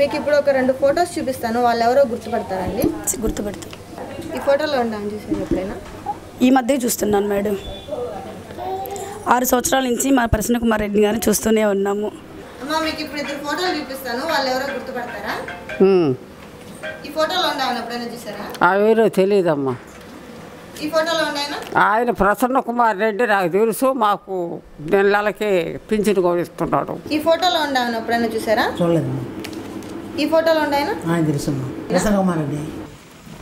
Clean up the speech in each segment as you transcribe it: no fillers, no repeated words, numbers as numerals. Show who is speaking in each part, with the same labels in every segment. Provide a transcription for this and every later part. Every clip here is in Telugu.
Speaker 1: మీకు ఇప్పుడు ఒక 2 ఫొటోస్ చూపిస్తాను, వాళ్ళు ఎవరో గుర్తుపడతారండి?
Speaker 2: గుర్తుపడతారు.
Speaker 1: ఈ ఫోటోలో ఉన్నాను చూసారు ఎప్పుడైనా?
Speaker 2: ఈ మధ్య చూస్తున్నాను మేడం. 6 సంవత్సరాల నుంచి మా ప్రసన్న కుమార్ రెడ్డి గారిని చూస్తూనే ఉన్నాము.
Speaker 1: అమ్మా మీకు ఇప్పుడు 2 ఫోటోలు చూపిస్తాను, వాళ్ళు ఎవరో గుర్తుపడతారా? ఈ ఫోటోలో ఉన్నాను ఎప్పుడైనా చూసారా?
Speaker 3: ఎవరో తెలియదమ్మా.
Speaker 1: ఈ ఫోటోలో ఉన్నాయన
Speaker 3: ఆయన ప్రసన్న కుమార్ రెడ్డి నాకు తెలుసు, మాకు నెలలకి పింఛను కోవిస్తున్నాడు.
Speaker 1: ఈ ఫోటోలో ఉన్నాను ఎప్పుడైనా చూసారా?
Speaker 4: చూడలేదు.
Speaker 1: ఈ ఫోటోలో ఉన్నాయన
Speaker 4: తెలుసమ్మా, ప్రసన్న కుమార్ రెడ్డి.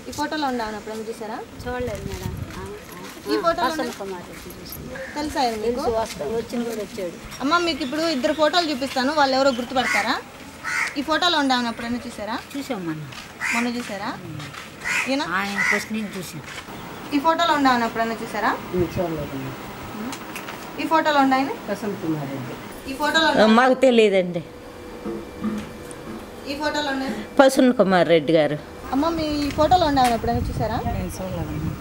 Speaker 1: ఈ ఫోటోలో ఉన్నాను ఎప్పుడైనా చూసారా?
Speaker 2: చూడలేదు మేడం.
Speaker 1: ఈ ఫోటోలో
Speaker 2: కుమార్ రెడ్డి
Speaker 1: తెలుసా మీకు?
Speaker 2: వచ్చింది కూడా వచ్చాడు.
Speaker 1: అమ్మ మీకు ఇప్పుడు 2 ఫోటోలు చూపిస్తాను, వాళ్ళు ఎవరో గుర్తుపడతారా? ఈ ఫోటోలో ఉన్నాను ఎప్పుడైనా చూసారా?
Speaker 2: చూసాం
Speaker 1: మొన్న చూసారా? ఈయన
Speaker 2: ఆయన ఫస్ట్ నేను చూసాను.
Speaker 1: ఈ ఫోటోలో ఉన్నాను ఎప్పుడైనా చూసారా?
Speaker 3: చూడలేదు.
Speaker 1: ఈ ఫోటోలో ఉన్నాయన
Speaker 3: ప్రసన్న కుమార్ రెడ్డి.
Speaker 1: ఈ ఫోటోలో
Speaker 5: మాకు తెలియదండి.
Speaker 1: ఈ ఫోటోలో ఉన్నాయి
Speaker 5: ప్రసన్న కుమార్ రెడ్డి గారు.
Speaker 1: అమ్మ మీ ఈ ఫోటోలో ఉన్నాను ఎప్పుడైనా చూసారా?
Speaker 3: నేను చూడలేదమ్మా.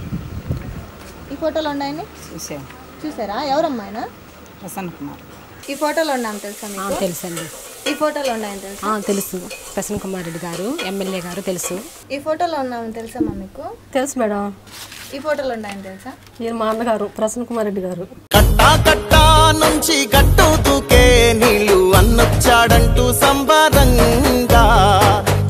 Speaker 1: ఈ ఫోటోలో ఉన్నాయని
Speaker 3: చూసాను.
Speaker 1: చూసారా? ఎవరమ్మా ఆయన?
Speaker 3: ప్రసన్న కుమార్.
Speaker 1: ఈ ఫోటోలో ఉన్నాను తెలుసా మీకు?
Speaker 6: తెలుసండి.
Speaker 1: ఈ ఫోటోలో ఉన్నాయని తెలుసా?
Speaker 6: తెలుసు. ప్రసన్న కుమార్ రెడ్డి గారు ఎమ్మెల్యే గారు తెలుసు.
Speaker 1: ఈ ఫోటోలో ఉన్నామని తెలుసమ్మా మీకు?
Speaker 6: తెలుసు మేడం.
Speaker 1: ఈ ఫోటోలో ఉన్నాయని తెలుసా?
Speaker 6: ఈయన మా అన్నగారు ప్రసన్న కుమార్ రెడ్డి గారు.
Speaker 7: కట్టా కట్టా నుంచి గట్టు తూకే నీళ్ళు అన్నొచ్చాడంటూ సంబరంగా,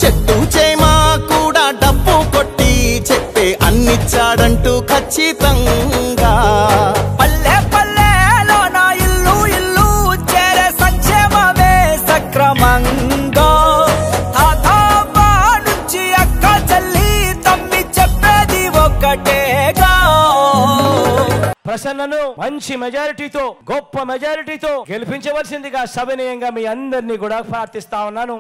Speaker 7: చెట్టు చేమా కూడా డప్పు కొట్టి చెప్పే అన్నిచ్చాడంటూ ఖచ్చితంగా, పల్లె పల్లెలో నా ఇల్లు ఇల్లు చేరే సంక్షేమమే సక్రమంగా, తాతాబా నుంచి అక్క చెల్లి తమ్మి చెప్పేది ఒక్కటేగా.
Speaker 8: ప్రసన్నను మంచి మెజారిటీతో, గొప్ప మెజారిటీతో గెలిపించవలసిందిగా సవినయంగా మీ అందరినీ కూడా ప్రార్థిస్తా ఉన్నాను.